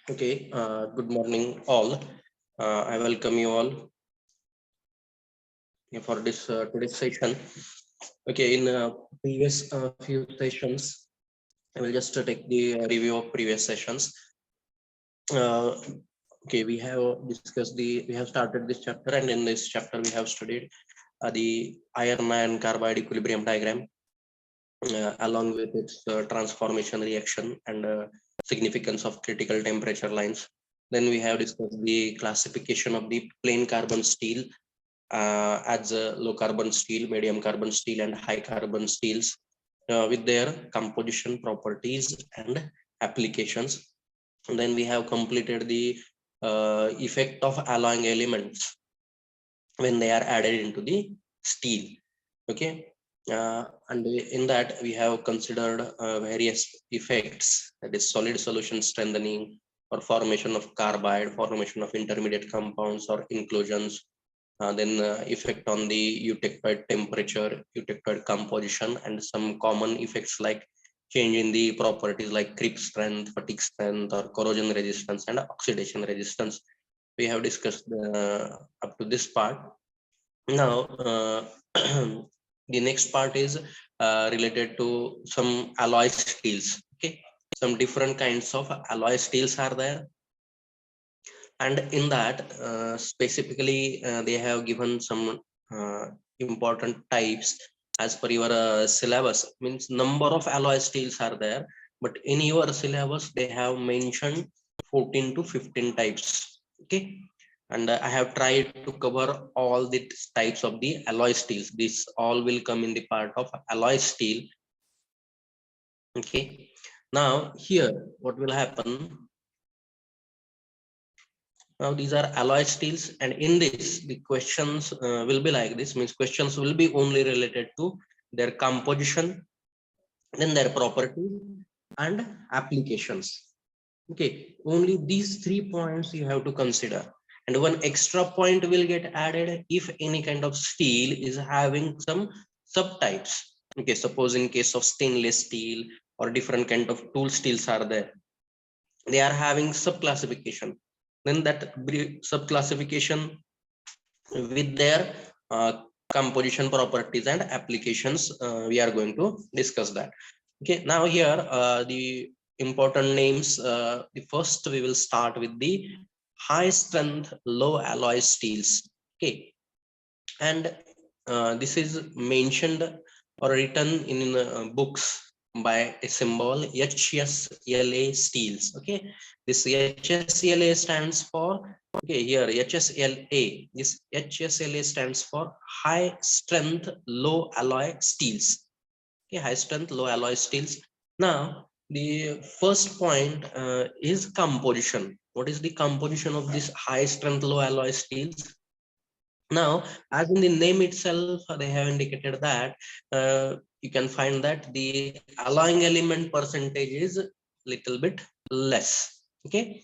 Okay, good morning all. I welcome you all for this today's session. Okay, in previous few sessions, I will just take the review of previous sessions. Uh, okay, we have started this chapter, and in this chapter we have studied the iron and carbide equilibrium diagram, along with its transformation reaction and significance of critical temperature lines. Then we have discussed the classification of the plain carbon steel as low carbon steel, medium carbon steel, and high carbon steels with their composition properties and applications. And then we have completed the effect of alloying elements when they are added into the steel. Okay, and in that we have considered various effects, that is solid solution strengthening or formation of carbide, formation of intermediate compounds or inclusions, then effect on the eutectoid temperature, eutectoid composition, and some common effects like change in the properties like creep strength, fatigue strength, or corrosion resistance and oxidation resistance. We have discussed up to this part. Now, the next part is related to some alloy steels. Okay, some different kinds of alloy steels are there, and in that specifically they have given some important types as per your syllabus. Means number of alloy steels are there, but in your syllabus they have mentioned 14 to 15 types. Okay, and I have tried to cover all the types of the alloy steels. This all will come in the part of alloy steel. Okay, now here what will happen. Now these are alloy steels, and in this the questions will be like this. Means questions will be only related to their composition, then their property and applications. Okay, only these 3 points you have to consider, and one extra point will get added if any kind of steel is having some subtypes. Okay, suppose in case of stainless steel or different kind of tool steels are there, they are having sub classification. Then that sub classification with their composition properties and applications, we are going to discuss that. Okay, now here the important names. The first we will start with the high strength low alloy steels. Okay, and this is mentioned or written in books by a symbol HSLA steels. Okay, this HSLA stands for, okay, here HSLA, this HSLA stands for high strength low alloy steels. Okay, high strength low alloy steels. Now the first point is composition. What is the composition of this high strength low alloy steels? Now, as in the name itself, they have indicated that you can find that the alloying element percentage is little bit less. Okay,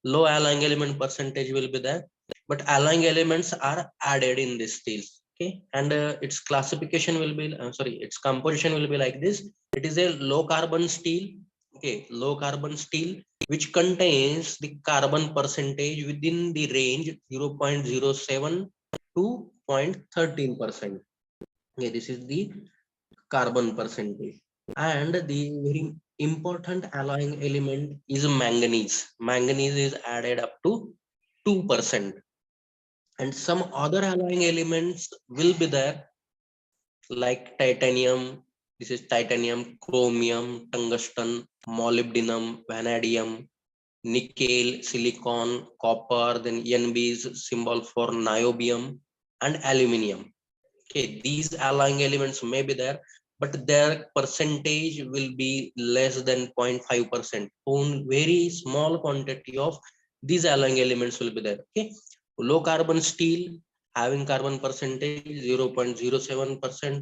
low alloying element percentage will be there, but alloying elements are added in this steel. Okay, and its classification will be its composition will be like this. It is a low carbon steel. Okay, low carbon steel which contains the carbon percentage within the range 0.07 to 0.13%. Okay, this is the carbon percentage. And the very important alloying element is manganese. Manganese is added up to 2%. And some other alloying elements will be there, like titanium. This is titanium, chromium, tungsten, molybdenum, vanadium, nickel, silicon, copper, then NB is symbol for niobium, and aluminium. Okay, these alloying elements may be there, but their percentage will be less than 0.5%. Only very small quantity of these alloying elements will be there. Okay, low carbon steel having carbon percentage 0.07%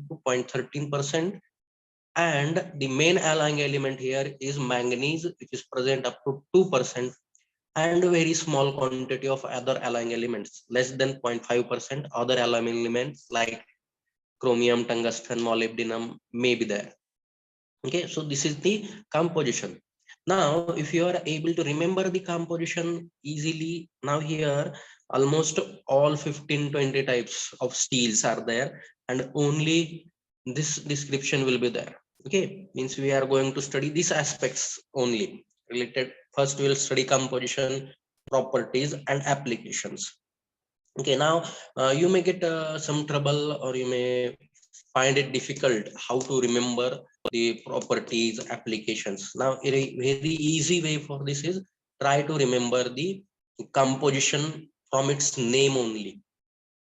to 0.13%, and the main alloying element here is manganese, which is present up to 2%, and a very small quantity of other alloying elements less than 0.5%. Other alloying elements like chromium, tungsten, molybdenum may be there. Okay, so this is the composition. Now, if you are able to remember the composition easily, now here almost all 15-20 types of steels are there, and only this description will be there. Okay, means we are going to study these aspects only related. First, we will study composition, properties, and applications. Okay, now you may get some trouble, or you may find it difficult how to remember the properties applications. Now a very easy way for this is try to remember the composition from its name only.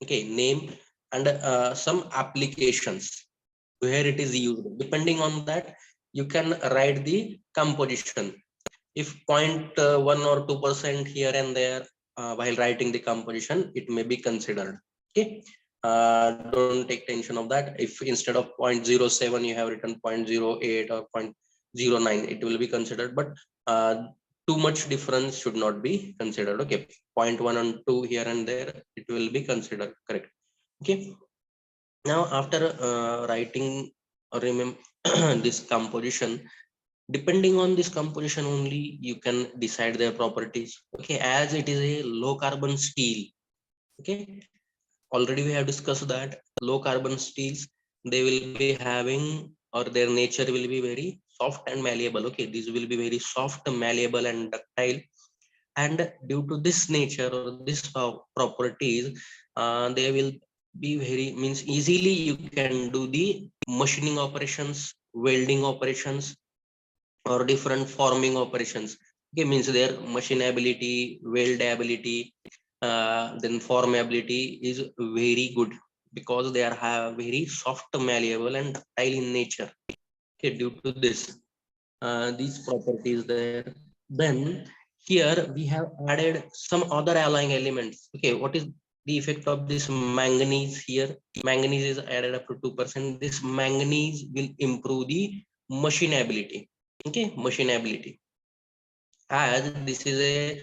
Okay, name and some applications where it is used. Depending on that, you can write the composition. If 0.1 or 2% here and there while writing the composition, it may be considered. Okay, don't take tension of that. If instead of 0.07 you have written 0.08 or 0.09, it will be considered, but too much difference should not be considered. Okay, 0.1 and 2 here and there, it will be considered correct. Okay, now after writing or remember this composition, depending on this composition only you can decide their properties. Okay, as it is a low carbon steel. Okay, already we have discussed that low carbon steels, they will be having, or their nature will be very soft and malleable. Okay, these will be very soft, malleable and ductile, and due to this nature or this properties, they will be very, means easily you can do the machining operations, welding operations, or different forming operations. Okay, means their machinability, weldability, then formability is very good, because they are have very soft, malleable and ductile in nature. Okay, due to this, these properties there. Then here we have added some other alloying elements. Okay, what is the effect of this manganese here? Manganese is added up to 2%. This manganese will improve the machinability. Okay, machinability. As this is a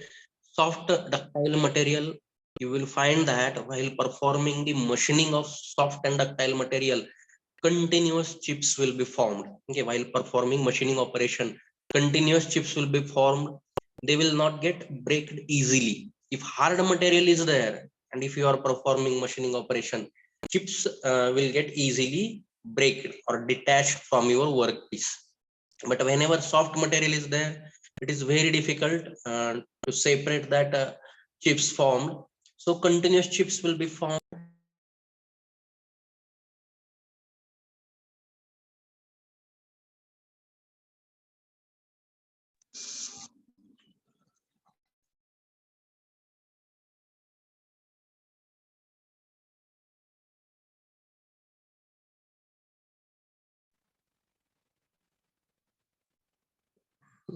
soft ductile material, you will find that while performing the machining of soft and ductile material, continuous chips will be formed. Okay, while performing machining operation, continuous chips will be formed. They will not get breaked easily. If hard material is there, and if you are performing machining operation, chips will get easily break or detached from your workpiece. But whenever soft material is there, it is very difficult to separate that chips formed. So continuous chips will be formed.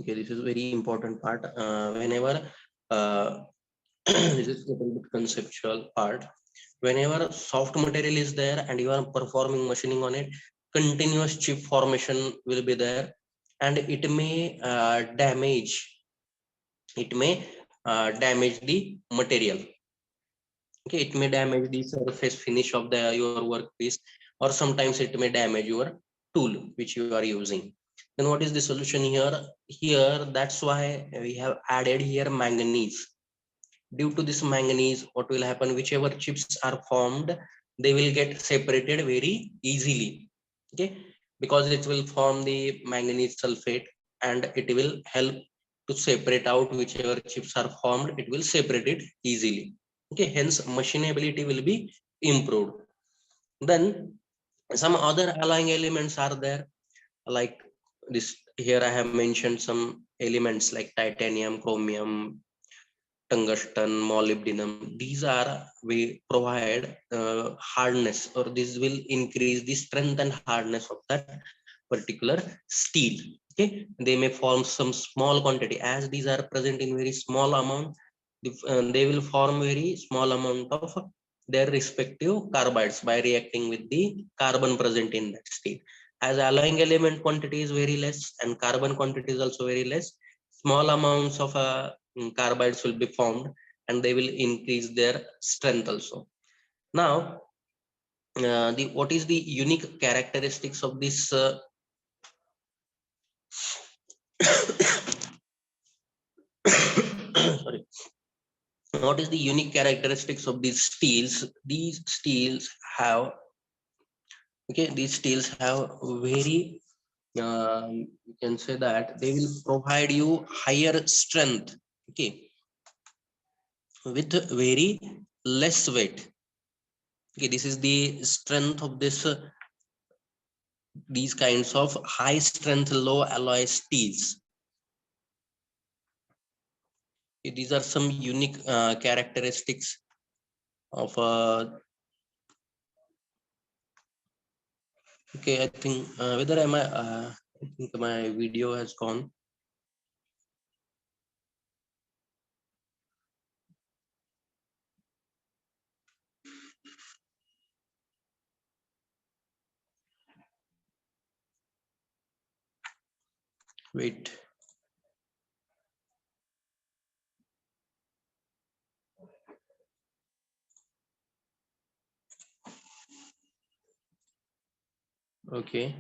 Okay, this is very important part. Whenever uh, this is a little bit conceptual part. Whenever soft material is there and you are performing machining on it, continuous chip formation will be there, and it may damage the material. Okay, it may damage the surface finish of the your workpiece, or sometimes it may damage your tool which you are using. Then what is the solution here? Here, that's why we have added here manganese. Due to this manganese, what will happen? Whichever chips are formed, they will get separated very easily. Okay, because it will form the manganese sulfate, and it will help to separate out whichever chips are formed. It will separate it easily. Okay, hence machinability will be improved. Then some other alloying elements are there, like this. Here I have mentioned some elements like titanium, chromium, tungsten, molybdenum. These are, we provide hardness, or this will increase the strength and hardness of that particular steel. Okay, they may form some small quantity, as these are present in very small amount. They will form very small amount of their respective carbides by reacting with the carbon present in that steel. As alloying element quantity is very less and carbon quantity is also very less, small amounts of carbides will be formed, and they will increase their strength also. Now, the what is the unique characteristics of this what is the unique characteristics of these steels? These steels have, okay, these steels have very, you can say that they will provide you higher strength, okay, with very less weight. Okay, this is the strength of this these kinds of high strength low alloy steels. Okay, these are some unique characteristics of okay, I think whether am I think my video has gone. Wait. Okay.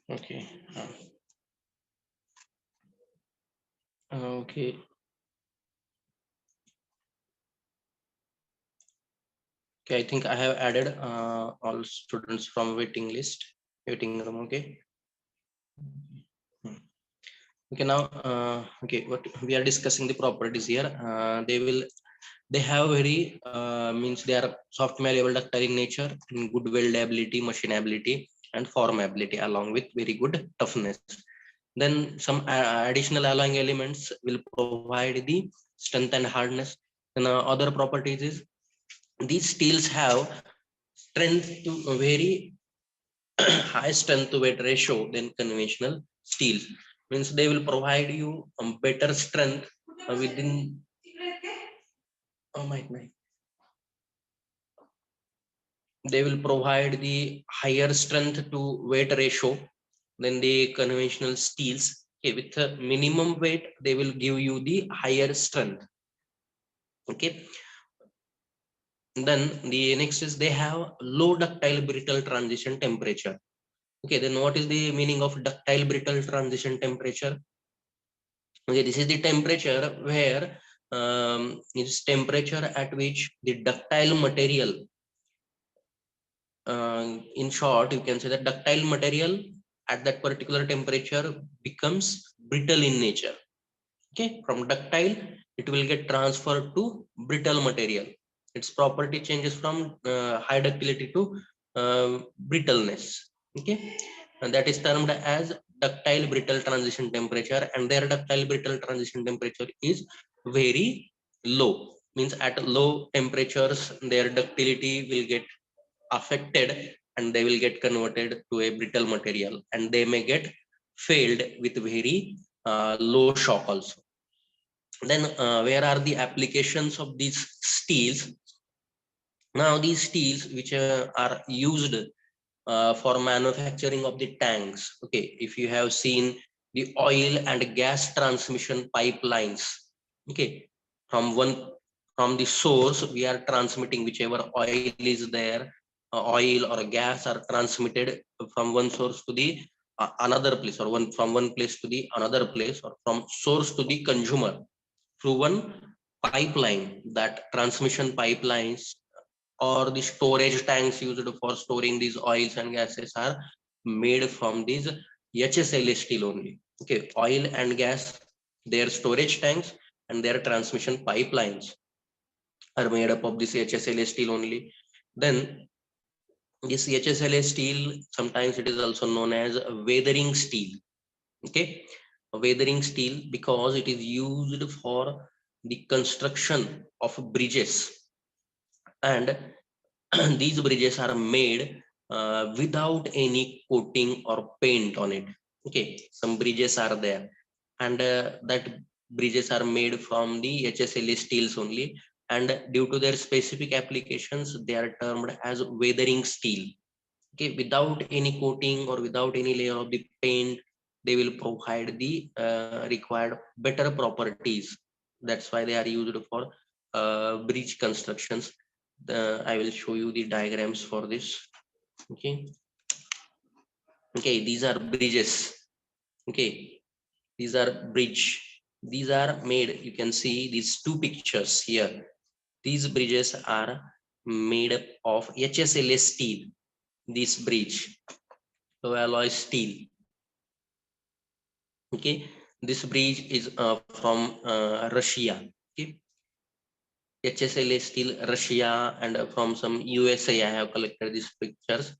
Okay. Okay. Okay, I think I have added all students from waiting list, waiting room. Okay. Hmm. Okay, now okay, what we are discussing the properties here. They have very means they are soft malleable ductile in nature and good weldability, machinability, and formability along with very good toughness. Then some additional alloying elements will provide the strength and hardness. And other properties is these steels have strength to a very high strength to weight ratio than conventional steels. Means they will provide you better strength within. Oh my. They will provide the higher strength to weight ratio than the conventional steels. Okay, with a minimum weight, they will give you the higher strength. Okay. Then the next is they have low ductile brittle transition temperature. Okay, then what is the meaning of ductile brittle transition temperature? Okay, this is the temperature where is temperature at which the ductile material, in short, you can say that ductile material at that particular temperature becomes brittle in nature. Okay, from ductile, it will get transferred to brittle material. Its property changes from high ductility to brittleness. Okay, and that is termed as ductile brittle transition temperature, and their ductile brittle transition temperature is very low. Means at low temperatures, their ductility will get affected and they will get converted to a brittle material, and they may get failed with very low shock also. Then where are the applications of these steels? Now these steels which are used for manufacturing of the tanks. Okay, if you have seen the oil and gas transmission pipelines, okay, from from the source we are transmitting whichever oil is there, oil or gas are transmitted from one source to the another place, or from one place to the another place, or from source to the consumer through one pipeline. That transmission pipelines or the storage tanks used for storing these oils and gases are made from these HSLA steel only. Okay, oil and gas, their storage tanks and their transmission pipelines are made up of this HSLA steel only. Then this HSLA steel, sometimes it is also known as weathering steel. Okay, weathering steel because it is used for the construction of bridges, and these bridges are made without any coating or paint on it. Okay, some bridges are there, and that bridges are made from the HSLA steels only, and due to their specific applications they are termed as weathering steel. Okay, without any coating or without any layer of the paint, they will provide the required better properties. That's why they are used for bridge constructions. I will show you the diagrams for this. Okay, okay, these are bridges. Okay, these are bridge. These are made, you can see these two pictures here. These bridges are made up of HSLA steel. This bridge, so alloy steel. Okay, this bridge is from Russia. Okay, HSLA steel, Russia, and from some USA. I have collected these pictures.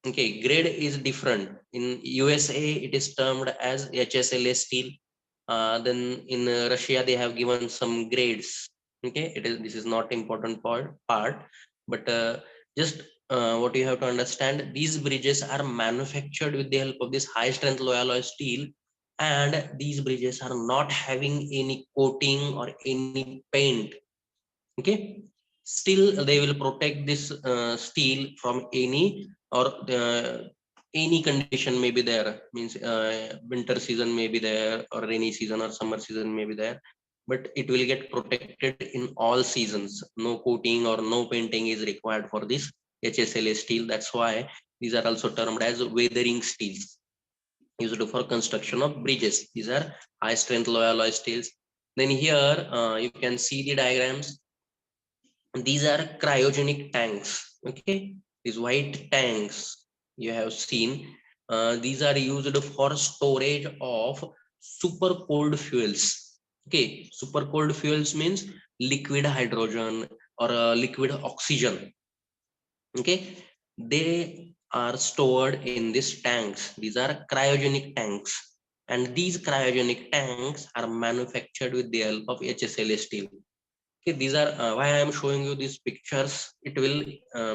Okay, grade is different. In USA, it is termed as HSLA steel. Then in Russia, they have given some grades. Okay, it is, this is not important part, but just what you have to understand, these bridges are manufactured with the help of this high strength low alloy steel, and these bridges are not having any coating or any paint. Okay, still they will protect this steel from any or any condition may be there, means winter season may be there, or rainy season or summer season may be there, but it will get protected in all seasons. No coating or no painting is required for this HSLA steel. That's why these are also termed as weathering steels, used for construction of bridges. These are high strength low alloy steels. Then here you can see the diagrams. These are cryogenic tanks. Okay, these white tanks you have seen, these are used for storage of super cold fuels. Okay, super cold fuels means liquid hydrogen or liquid oxygen. Okay, they are stored in these tanks. These are cryogenic tanks, and these cryogenic tanks are manufactured with the help of HSLA steel. Okay, these are why I am showing you these pictures. It will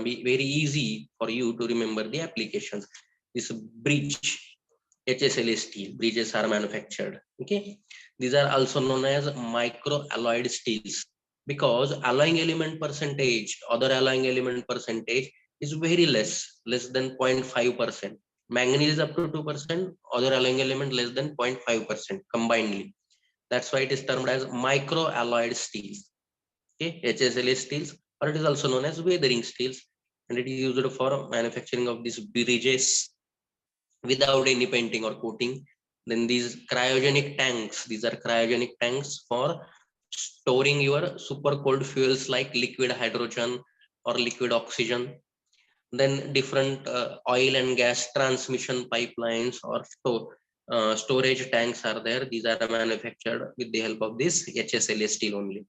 be very easy for you to remember the applications. This bridge, HSLA steel bridges are manufactured. Okay, these are also known as micro alloyed steels because alloying element percentage, other alloying element percentage is very less than 0.5%. Manganese is up to 2%, other alloying element less than 0.5% combinedly. That's why it is termed as micro alloyed steels. Okay, HSLA steels, or it is also known as weathering steels, and it is used for manufacturing of these bridges without any painting or coating. Then these cryogenic tanks, these are cryogenic tanks for storing your super cold fuels like liquid hydrogen or liquid oxygen. Then different oil and gas transmission pipelines or storage tanks are there. These are manufactured with the help of this HSLA steel only.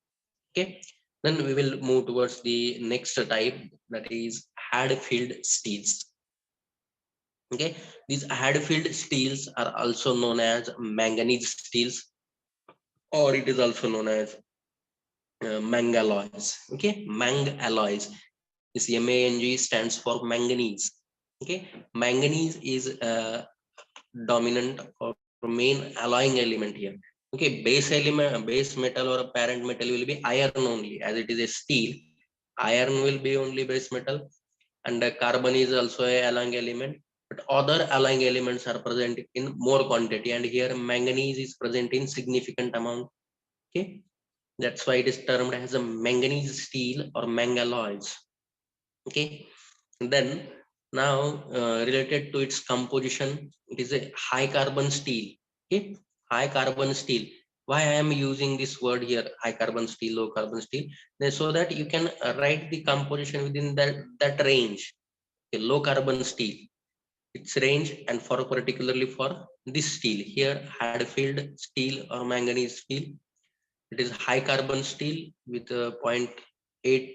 Okay, then we will move towards the next type, that is Hadfield steels. Okay, these Hadfield steels are also known as manganese steels, or it is also known as mangalloys. Okay, mangalloys, this MANG stands for manganese. Okay, manganese is dominant or main alloying element here. Okay, base element, base metal or a parent metal will be iron only, as it is a steel. Iron will be only base metal, and carbon is also a alloying element, but other alloying elements are present in more quantity, and here manganese is present in significant amount. Okay, that's why it is termed as a manganese steel or mangalloys. Okay, then now related to its composition, it is a high carbon steel. Okay, high carbon steel. Why I am using this word here, high carbon steel, low carbon steel? So that you can write the composition within that range. Okay, low carbon steel, its range, and for particularly for this steel here, Hadfield steel or manganese steel. It is high carbon steel with 0.8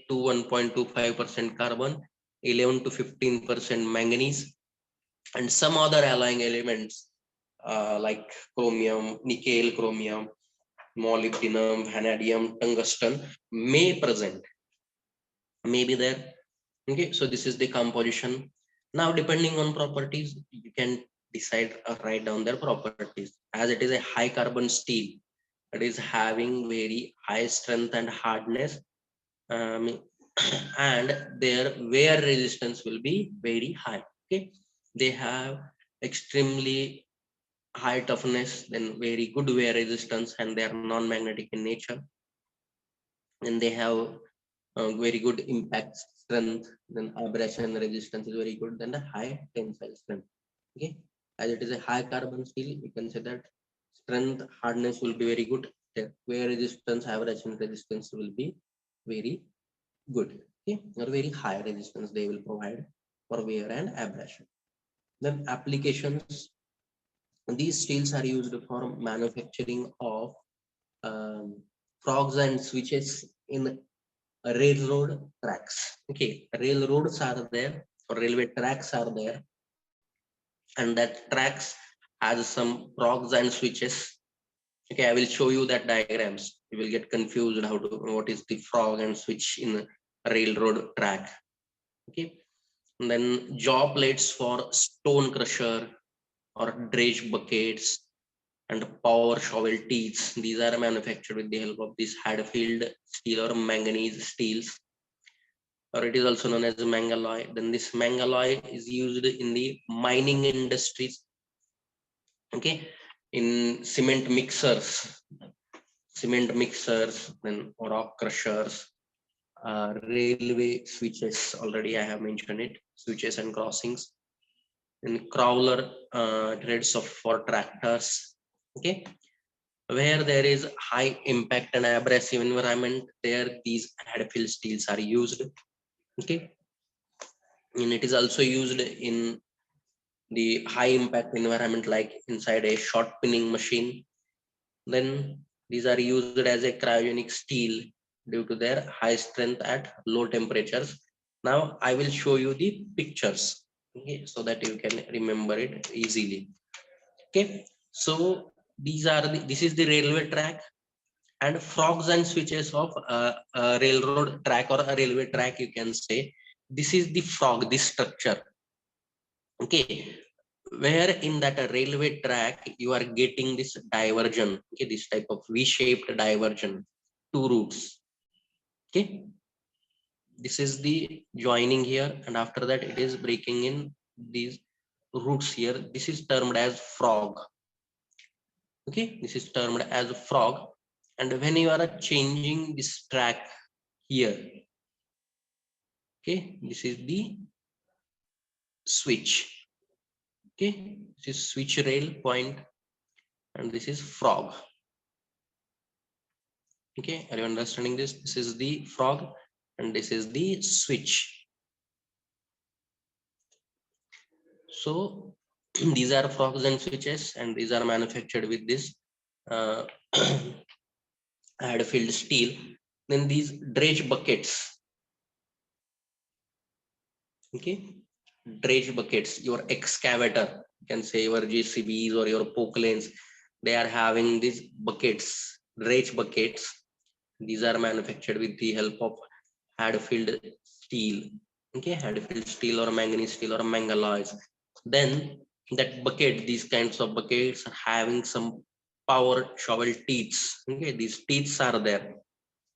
to 1.25% carbon, 11 to 15% manganese, and some other alloying elements like chromium, nickel, chromium, molybdenum, vanadium, tungsten may present, may be there. Okay, so this is the composition. Now, depending on properties, you can decide or write down their properties. As it is a high carbon steel, it is having very high strength and hardness, um, and their wear resistance will be very high. Okay, they have extremely high toughness, then very good wear resistance, and they are non-magnetic in nature, and they have very good impact strength, then abrasion resistance is very good, then the high tensile strength. Okay, as it is a high carbon steel, you can say that strength, hardness will be very good. The wear resistance, abrasion resistance will be very good. Okay, or very high resistance they will provide for wear and abrasion. Then applications. These steels are used for manufacturing of um, frogs and switches in railroad tracks. Okay, railroads are there, or railway tracks are there, and that tracks has some frogs and switches. Okay, I will show you that diagrams. You will get confused how to what is the frog and switch in a railroad track. Okay, and then jaw plates for stone crusher or dredge buckets and power shovel teeth. These are manufactured with the help of this Hadfield steel or manganese steels, or it is also known as mangalloy. Then this mangalloy is used in the mining industries. Okay, in cement mixers, then rock crushers, railway switches. Already I have mentioned it, switches and crossings, and crawler threads of for tractors. Okay, where there is high impact and abrasive environment, there these Hadfield steels are used. Okay, and it is also used in the high impact environment like inside a shot pinning machine. Then these are used as a cryogenic steel due to their high strength at low temperatures. Now I will show you the pictures, okay, so that you can remember it easily. Okay, so this is the railway track, and frogs and switches of a railroad track or a railway track, you can say. This is the frog, this structure. Okay, where in that railway track you are getting this diversion. Okay, this type of v-shaped diversion, two routes. Okay, this is the joining here, and after that it is breaking in these roots here. This is termed as frog. Okay, this is termed as frog, and when you are changing this track here, okay, this is the switch. Okay, this is switch rail point, and this is frog. Okay, are you understanding this? This is the frog and this is the switch. So these are frogs and switches, and these are manufactured with this uh, Hadfield steel. Then these dredge buckets. Okay, dredge buckets, your excavator, you can say your JCBs or your poke lanes, they are having these buckets, dredge buckets. These are manufactured with the help of Hadfield steel. Okay, Hadfield steel or manganese steel or mangalloys. Then that bucket, these kinds of buckets are having some power shovel teeth. Okay, these teeth are there,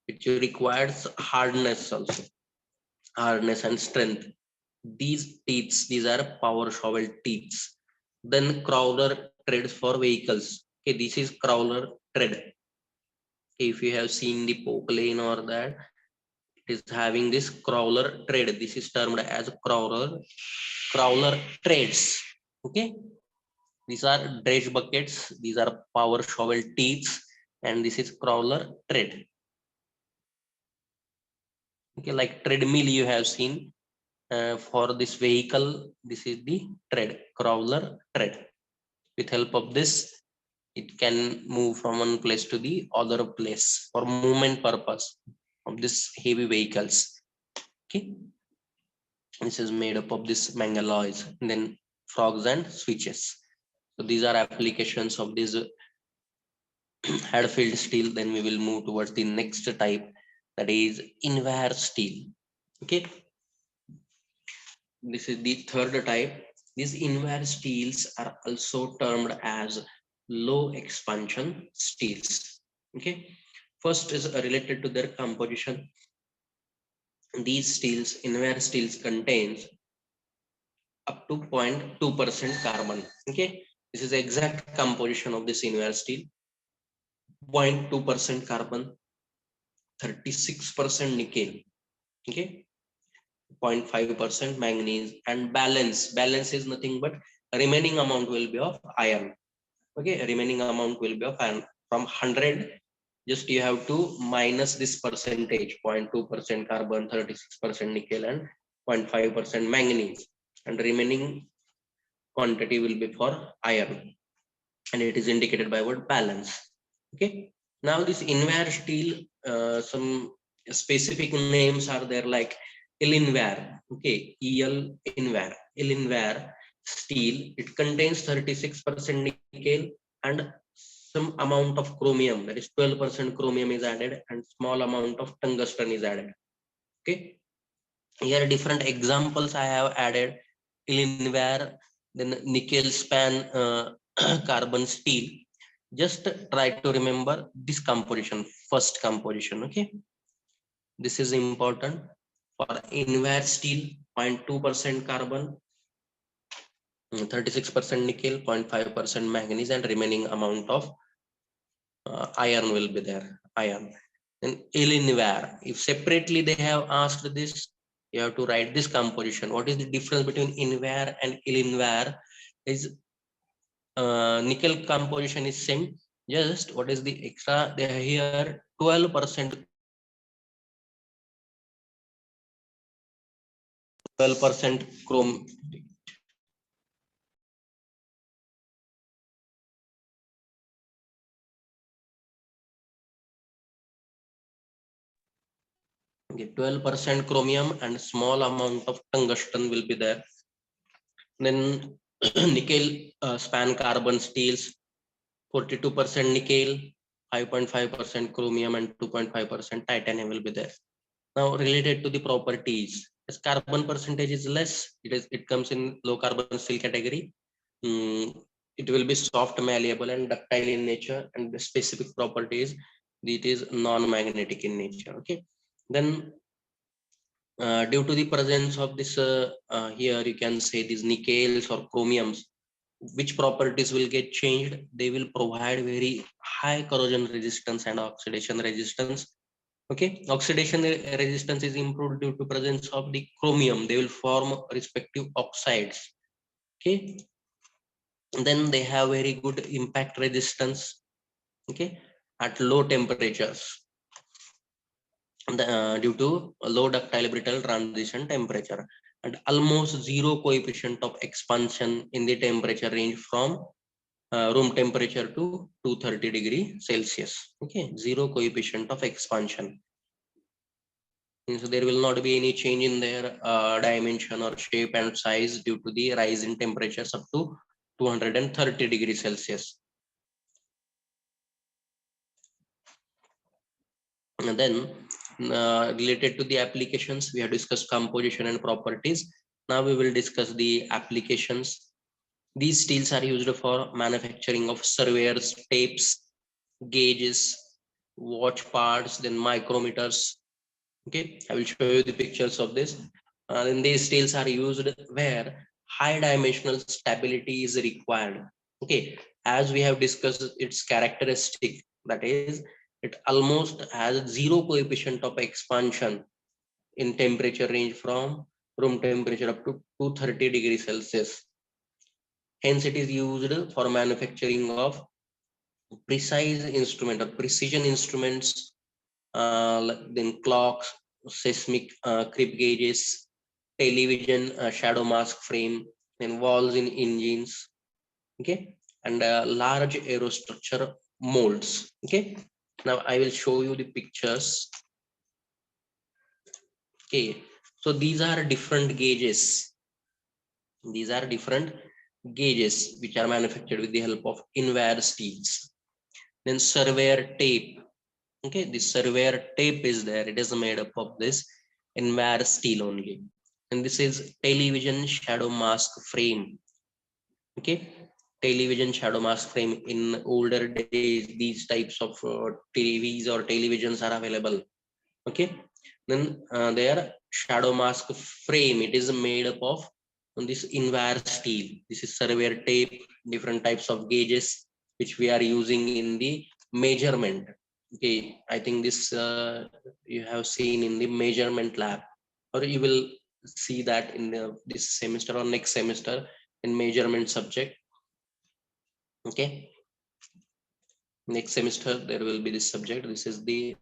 which requires hardness also. hardness and strength. These teeth, these are power shovel teeth. Then crawler treads for vehicles. Okay, this is crawler tread. Okay, if you have seen the poke lane or that, it is having this crawler tread. This is termed as crawler treads. Okay, these are dredge buckets. These are power shovel teeth, and this is crawler tread. Okay, like treadmill you have seen. For this vehicle, this is the tread, crawler tread. With help of this, it can move from one place to the other place for movement purpose of this heavy vehicles. Okay, this is made up of this mangalloys, and then frogs and switches. So these are applications of this Hadfield steel. Then we will move towards the next type, that is Invar steel. Okay, this is the third type. These Invar steels are also termed as low expansion steels. Okay, first is related to their composition. These steels, Invar steels, contains up to 0.2% carbon. Okay, this is the exact composition of this Invar steel. 0.2% carbon, 36% nickel. Okay, 0.5% manganese, and balance is nothing but remaining amount will be of iron. Okay, remaining amount will be of iron. From 100, just you have to minus this percentage, 0.2% carbon, 36% nickel, and 0.5% manganese, and remaining quantity will be for iron, and it is indicated by what? Balance. Okay, now this Invar steel, some specific names are there, like Ilinvar. Okay, Ilinvar steel, it contains 36% nickel and some amount of chromium, that is 12% chromium is added, and small amount of tungsten is added. Okay, here different examples I have added. Ilinvar, then nickel span carbon steel. Just try to remember this composition, first composition. Okay, this is important. For Invar steel, 0.2% carbon, 36% nickel, 0.5% manganese, and remaining amount of iron will be there, iron. Then Ilinvar, if separately they have asked this, you have to write this composition. What is the difference between Invar and Ilinvar? Is nickel composition is same, just what is the extra? They are here 12% 12% chrome. Okay, 12% chromium and small amount of tungsten will be there. Then nickel span carbon steels, 42% nickel, 5.5% chromium, and 2.5% titanium will be there. Now related to the properties, as carbon percentage is less, it comes in low carbon steel category. It will be soft, malleable, and ductile in nature, and the specific properties, it is non-magnetic in nature. Okay, then due to the presence of this here you can say these nickels or chromiums, which properties will get changed? They will provide very high corrosion resistance and oxidation resistance. Okay, oxidation resistance is improved due to presence of the chromium. They will form respective oxides. Okay, and then they have very good impact resistance. Okay, at low temperatures, due to a low ductile brittle transition temperature, and almost zero coefficient of expansion in the temperature range from room temperature to 230°C. Okay, zero coefficient of expansion. So there will not be any change in their dimension or shape and size due to the rise in temperatures up to 230°C. And then related to the applications, we have discussed composition and properties. Now we will discuss the applications. These steels are used for manufacturing of surveyors, tapes, gauges, watch parts, then micrometers, Okay, I will show you the pictures of this. And these steels are used where high dimensional stability is required. Okay, as we have discussed its characteristic, that is, it almost has zero coefficient of expansion in temperature range from room temperature up to 230 degrees Celsius. Hence, it is used for manufacturing of precise instrument or precision instruments, then clocks, seismic creep gauges, television shadow mask frame, then walls in engines, okay, and large aerostructure molds. Okay, now I will show you the pictures. Okay, so these are different gauges. These are different gauges which are manufactured with the help of Invar steels. Then surveyor tape. Okay, this surveyor tape is there. It is made up of this Invar steel only. And this is television shadow mask frame. Okay, television shadow mask frame. In older days, these types of TVs or televisions are available. Okay, then their shadow mask frame, it is made up of this Invar steel. This is surveyor tape, different types of gauges which we are using in the measurement. Okay, I think this you have seen in the measurement lab, or you will see that in this semester or next semester in measurement subject. Okay, next semester there will be this subject. This is the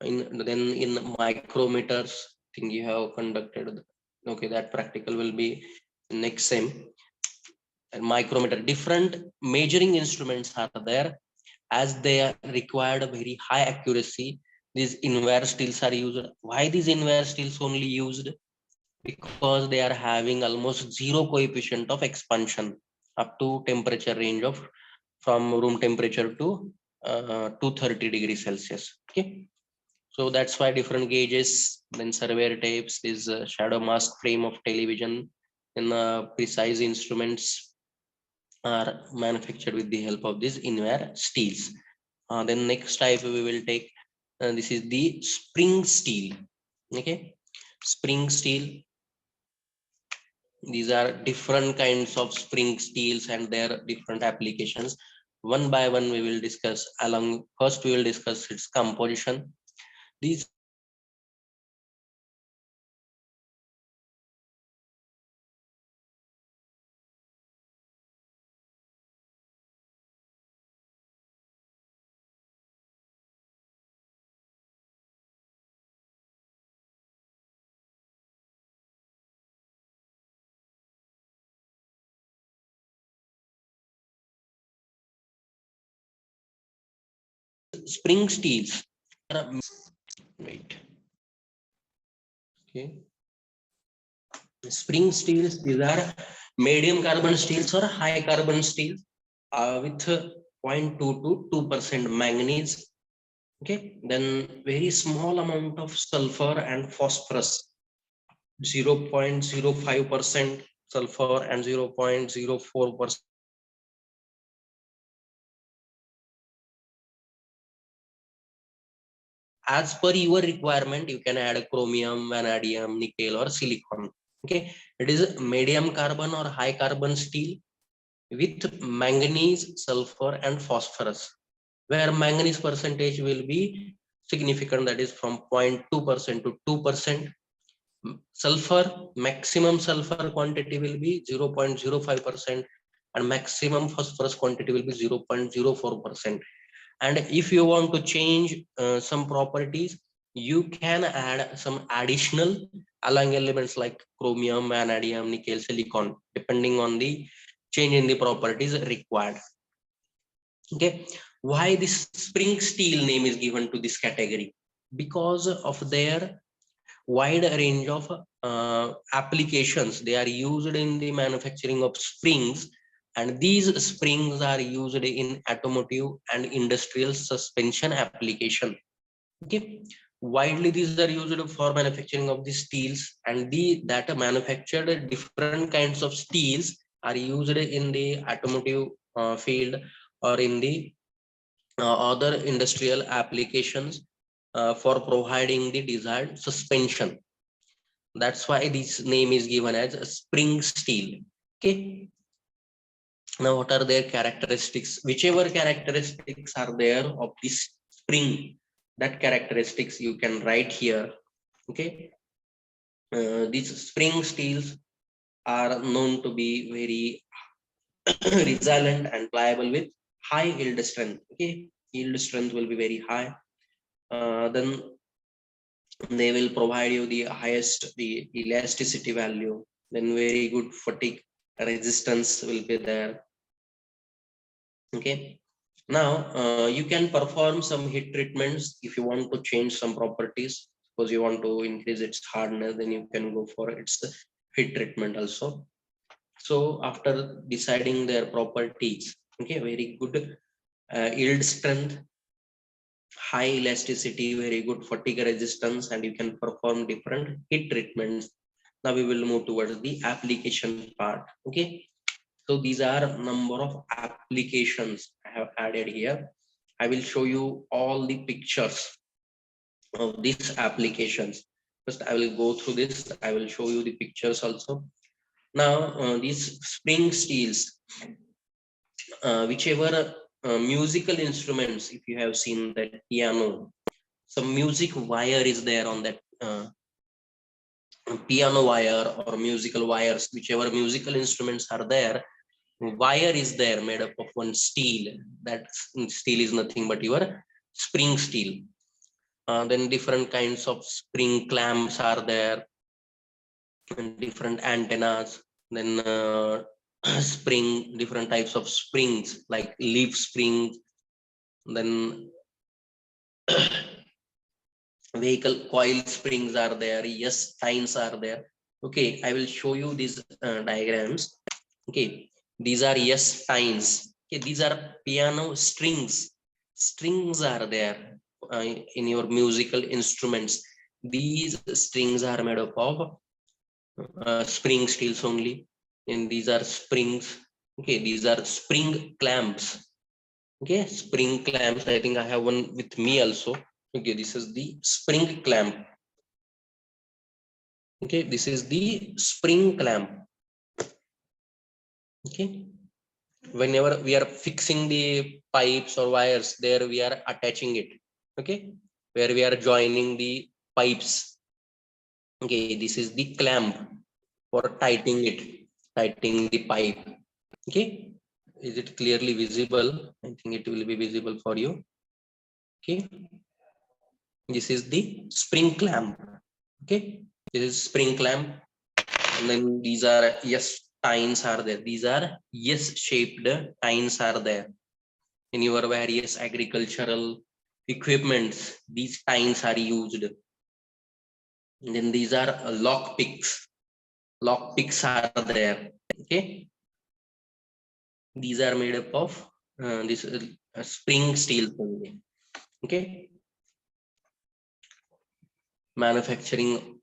then in micrometers thing you have conducted. Okay, that practical will be next sem. And micrometer, different measuring instruments are there. As they are required a very high accuracy, these Invar steels are used. Why these Invar steels only used? Because they are having almost zero coefficient of expansion up to temperature range of from room temperature to 230 degrees Celsius. Okay, so that's why different gauges, then surveyor tapes, this shadow mask frame of television, and precise instruments are manufactured with the help of these Invar steels. Then next type we will take, this is the spring steel. Okay, spring steel. These are different kinds of spring steels and their different applications. One by one we will discuss. Along first we will discuss its composition. These spring steels. Right. Okay. Spring steels, these are medium carbon steels or high carbon steels with 0.2 to 2% manganese. Okay, then very small amount of sulfur and phosphorus, 0.05% sulfur and 0.04%. As per your requirement, you can add chromium, vanadium, nickel, or silicon. Okay, it is medium carbon or high carbon steel with manganese, sulfur, and phosphorus, where manganese percentage will be significant, that is from 0.2% to 2%. Sulfur, maximum sulfur quantity will be 0.05%, and maximum phosphorus quantity will be 0.04%. And if you want to change some properties, you can add some additional alloying elements like chromium, vanadium, nickel, silicon, depending on the change in the properties required. Okay, why this spring steel name is given to this category? Because of their wide range of applications. They are used in the manufacturing of springs, and these springs are used in automotive and industrial suspension application. Okay, widely these are used for manufacturing of the steels, and the that manufactured different kinds of steels are used in the automotive field or in the other industrial applications. for providing the desired suspension. That's why this name is given as a spring steel. Okay. Now, what are their characteristics? Whichever characteristics are there of this spring, that characteristics you can write here. Okay. These spring steels are known to be very resilient and pliable with high yield strength. Okay, yield strength will be very high. Then they will provide you the highest the elasticity value. Then very good fatigue resistance will be there. Okay. Now you can perform some heat treatments if you want to change some properties. Suppose you want to increase its hardness, then you can go for its heat treatment also. So after deciding their properties, okay, very good yield strength, high elasticity, very good fatigue resistance, and you can perform different heat treatments. Now we will move towards the application part. Okay, so these are number of applications I have added here. I will show you all the pictures of these applications. First, I will go through this. I will show you the pictures also. Now, these spring steels, whichever musical instruments, if you have seen that piano, some music wire is there on that piano wire or musical wires, whichever musical instruments are there, wire is there made up of one steel. That steel is nothing but your spring steel. Then different kinds of spring clamps are there, and different antennas. Then spring, different types of springs like leaf springs. Then vehicle coil springs are there. Yes, tines are there. Okay, I will show you these diagrams. Okay, these are yes tines. Okay, these are piano strings. Strings are there in your musical instruments. These strings are made up of spring steels only, and these are springs. Okay, these are spring clamps. Okay, spring clamps. I think I have one with me also. Okay, this is the spring clamp. Okay, this is the spring clamp. Okay, whenever we are fixing the pipes or wires, there we are attaching it. Okay, where we are joining the pipes. Okay, this is the clamp for tightening the pipe. Okay, is it clearly visible? I think it will be visible for you. Okay, this is the spring clamp. Okay, this is spring clamp, and then these are yes tines are there. These are yes shaped tines are there in your various agricultural equipments. These tines are used. And then these are lock picks. Lock picks are there. Okay, these are made up of this spring steel only. Okay, manufacturing.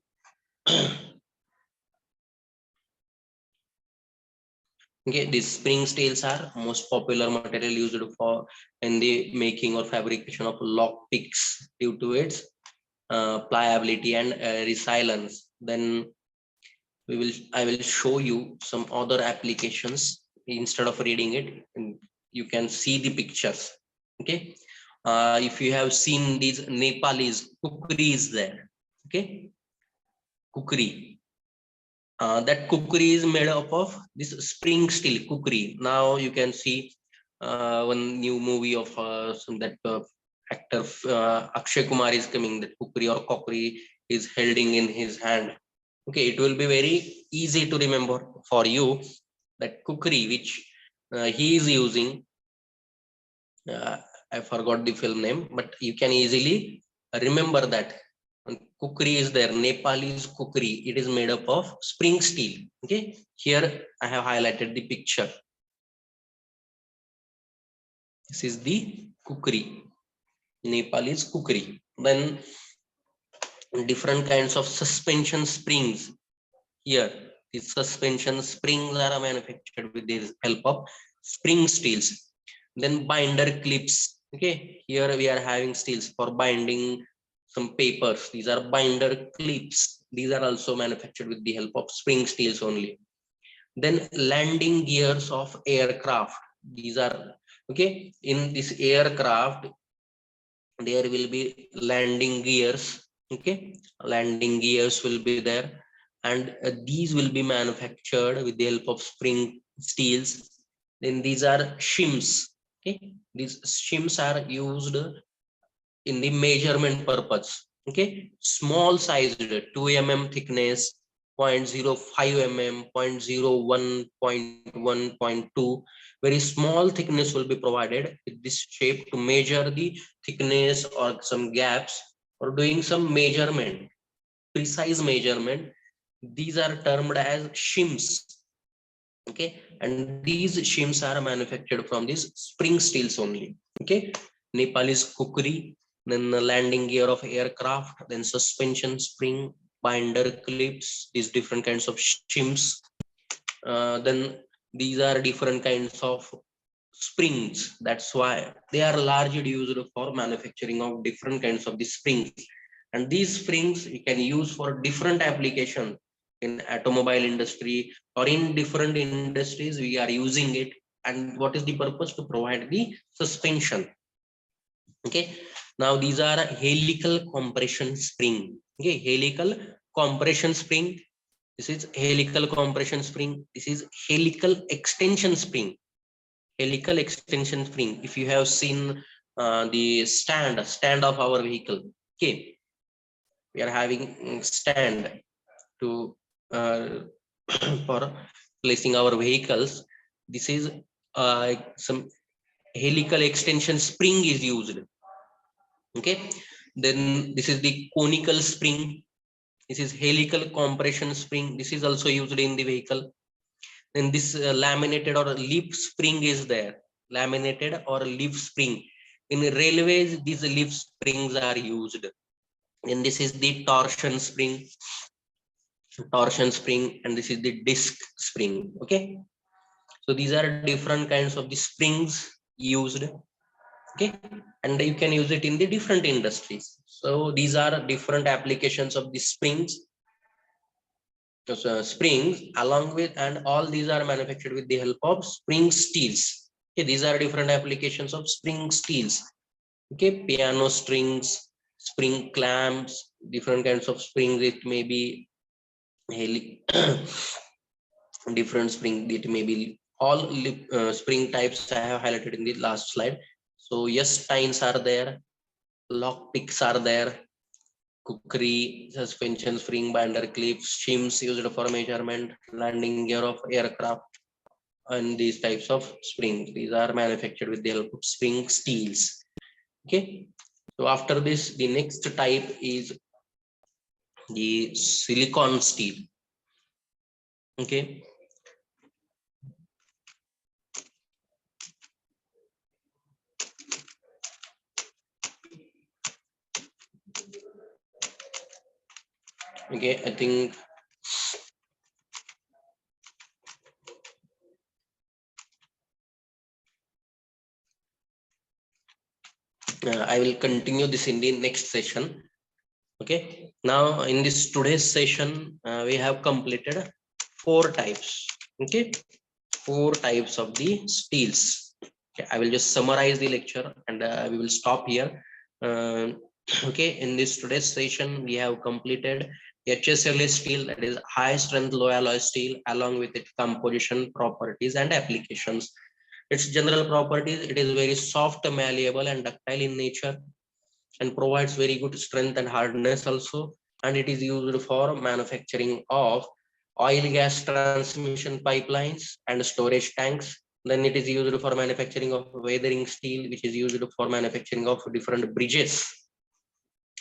Okay, these spring steels are most popular material used for in the making or fabrication of lock picks due to its pliability and resilience. Then I will show you some other applications instead of reading it. And you can see the pictures. Okay, if you have seen these Nepalese kukri is there. Okay, kukri. That kukri is made up of this spring steel kukri. Now you can see one new movie of some that actor Akshay Kumar is coming. That kukri or kokri is holding in his hand. Okay, it will be very easy to remember for you that kukri which he is using. I forgot the film name, but you can easily remember that. And kukri is there. Nepalese kukri. It is made up of spring steel. Okay, here I have highlighted the picture. This is the kukri. Nepalese kukri. Then different kinds of suspension springs. Here, these suspension springs are manufactured with the help of spring steels. Then binder clips. Okay, here we are having steels for binding some papers. These are binder clips. These are also manufactured with the help of spring steels only. Then landing gears of aircraft. These are okay. In this aircraft, there will be landing gears. Okay, landing gears will be there, and these will be manufactured with the help of spring steels. Then these are shims. Okay, these shims are used in the measurement purpose. Okay, small sized 2 mm thickness, 0.05 mm, 0.01, 0.1, 0.2. Very small thickness will be provided with this shape to measure the thickness or some gaps or doing some measurement, precise measurement. These are termed as shims. Okay, and these shims are manufactured from these spring steels only. Okay, Nepalese kukri, then the landing gear of aircraft, then suspension spring, binder clips, these different kinds of shims. Then these are different kinds of springs. That's why they are largely used for manufacturing of different kinds of the springs. And these springs you can use for different applications in automobile industry or in different industries. We are using it. And what is the purpose? To provide the suspension. Okay, now these are helical compression spring. Okay, helical compression spring. This is helical compression spring. This is helical extension spring. Helical extension spring. If you have seen the stand of our vehicle, okay, we are having stand to for placing our vehicles. This is some helical extension spring is used. Okay, then this is the conical spring. This is helical compression spring. This is also used in the vehicle. Then this laminated or leaf spring is there. Laminated or leaf spring. In railways, these leaf springs are used. And this is the torsion spring. Torsion spring, and this is the disc spring. Okay, so these are different kinds of the springs used. Okay, and you can use it in the different industries. So these are different applications of the springs. Springs along with, and all these are manufactured with the help of spring steels. Okay, these are different applications of spring steels. Okay, piano strings, spring clamps, different kinds of springs. It may be different spring. It may be all spring types I have highlighted in the last slide. So yes, tines are there, lock picks are there, kukri, suspension spring, binder clips, shims used for measurement, landing gear of aircraft, and these types of springs. These are manufactured with the help of spring steels. Okay, so after this, the next type is the silicon steel. Okay, okay, I think I will continue this in the next session. Okay, now in this today's session, we have completed 4 types. Okay, 4 types of the steels. Okay, I will just summarize the lecture and we will stop here. Okay, in this today's session, we have completed HSLA steel, that is high strength low alloy steel, along with its composition, properties and applications. Its general properties: it is very soft, malleable and ductile in nature, and provides very good strength and hardness also. And it is used for manufacturing of oil gas transmission pipelines and storage tanks. Then it is used for manufacturing of weathering steel, which is used for manufacturing of different bridges.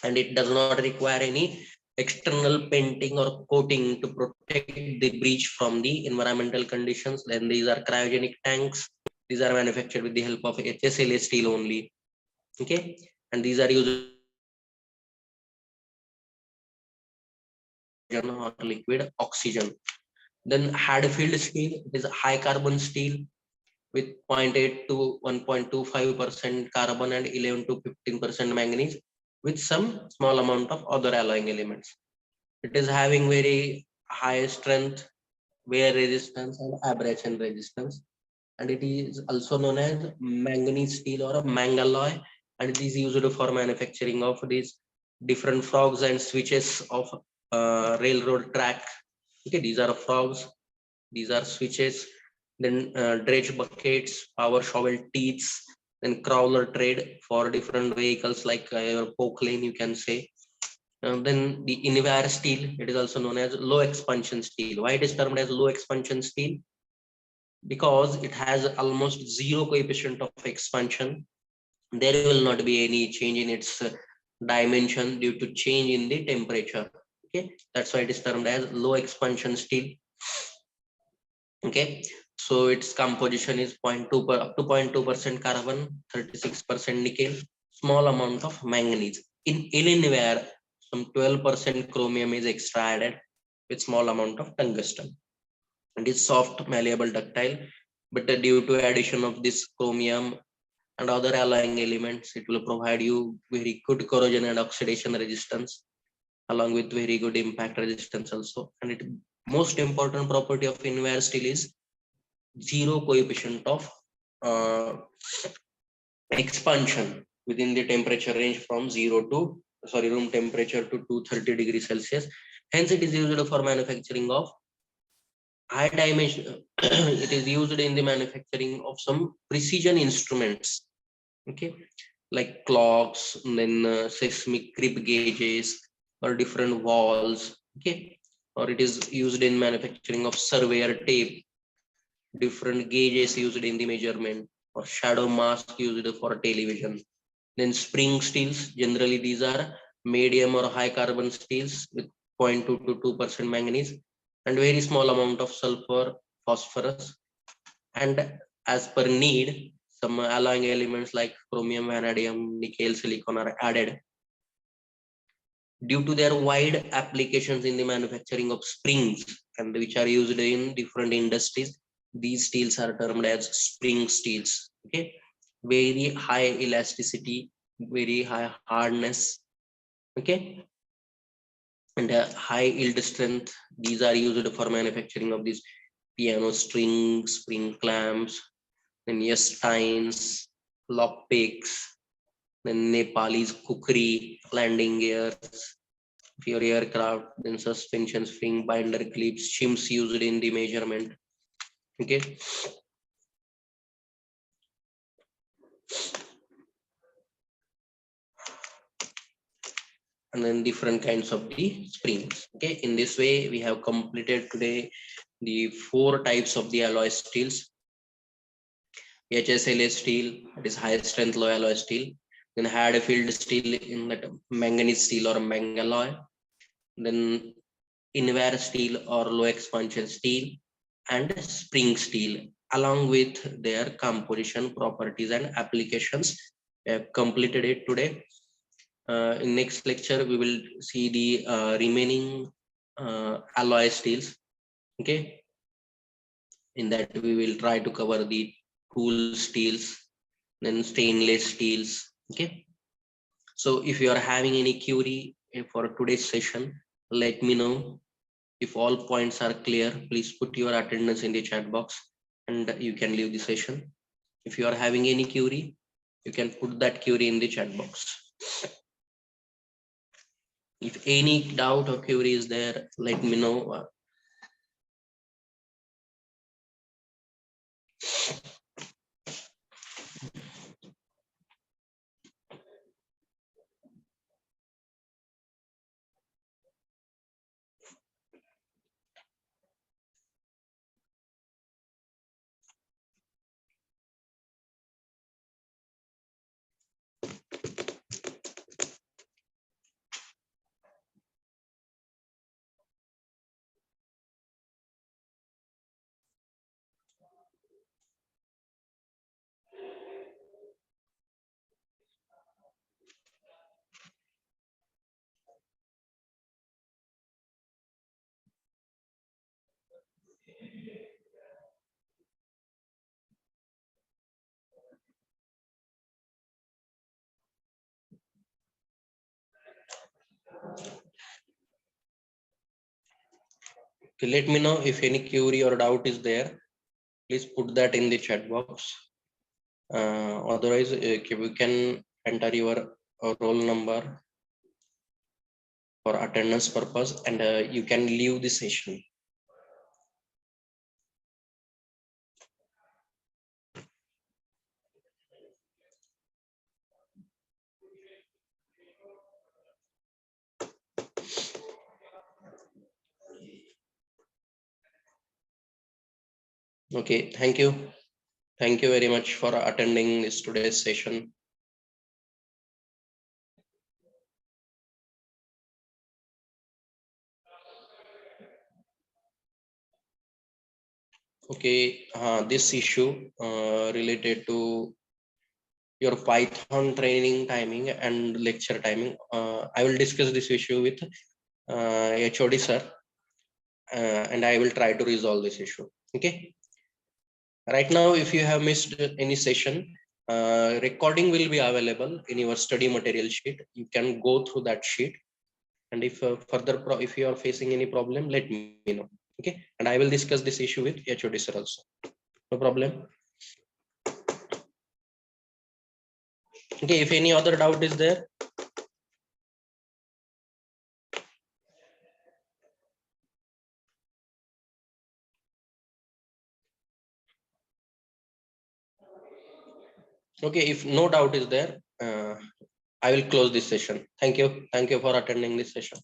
And it does not require any external painting or coating to protect the bridge from the environmental conditions. Then these are cryogenic tanks. These are manufactured with the help of HSLA steel only. Okay, and these are used or liquid oxygen. Then Hadfield steel is high carbon steel with 0.8 to 1.25% carbon and 11 to 15% manganese, with some small amount of other alloying elements. It is having very high strength, wear resistance, and abrasion resistance. And it is also known as manganese steel or a mangalloy, and it is used for manufacturing of these different frogs and switches of railroad track. Okay, these are frogs, these are switches, then dredge buckets, power shovel teats, then crawler trade for different vehicles like your poke lane, you can say. Then the Invar steel, it is also known as low expansion steel. Why it is termed as low expansion steel? Because it has almost zero coefficient of expansion. There will not be any change in its dimension due to change in the temperature. Okay, that's why it is termed as low expansion steel. Okay, so its composition is 0.2 up to 0.2% carbon, 36% nickel, small amount of manganese. In Ilinware, some 12% chromium is extra added with small amount of tungsten. It is soft, malleable, ductile, but due to addition of this chromium and other alloying elements, it will provide you very good corrosion and oxidation resistance, along with very good impact resistance also. And it most important property of Invar steel is zero coefficient of uh, expansion within the temperature range from 0 to room temperature to 230 degrees Celsius. Hence, it is used for manufacturing of high dimension. It is used in the manufacturing of some precision instruments. Okay, like clocks, and then seismic grip gauges or different walls. Okay, or it is used in manufacturing of surveyor tape, different gauges used in the measurement, or shadow mask used for television. Then spring steels, generally these are medium or high carbon steels with 0.2 to 2% manganese and very small amount of sulfur, phosphorus. And as per need, some alloying elements like chromium, vanadium, nickel, silicon are added. Due to their wide applications in the manufacturing of springs and which are used in different industries, these steels are termed as spring steels. Okay, very high elasticity, very high hardness. Okay, and high yield strength. These are used for manufacturing of these piano strings, spring clamps, then yes, tines, lock picks, then Nepalese kukri, landing gears for your aircraft, then suspension spring, binder clips, shims used in the measurement. Okay, and then different kinds of the springs. Okay, in this way we have completed today the 4 types of the alloy steels. HSLA steel, that is high strength low alloy steel. Then Hadfield steel in that manganese steel or mangalloy. Then Invar steel or low expansion steel, and spring steel, along with their composition, properties, and applications. We have completed it today. In next lecture, we will see the remaining alloy steels. Okay, in that we will try to cover the tool steels, then stainless steels. Okay, so if you are having any query for today's session, let me know. If all points are clear, please put your attendance in the chat box and you can leave the session. If you are having any query, you can put that query in the chat box. If any doubt or query is there, let me know. Okay, let me know if any query or doubt is there. Please put that in the chat box. Otherwise, okay, we can enter your roll number for attendance purpose, and you can leave the session. Okay, thank you. Thank you very much for attending this today's session. Okay, this issue related to your Python training timing and lecture timing. I will discuss this issue with HOD sir, and I will try to resolve this issue. Okay. Right now, if you have missed any session, recording will be available in your study material sheet. You can go through that sheet, and if if you are facing any problem, let me know. Okay, and I will discuss this issue with HOD sir also. No problem. Okay, if any other doubt is there. Okay, if no doubt is there, I will close this session. Thank you. Thank you for attending this session.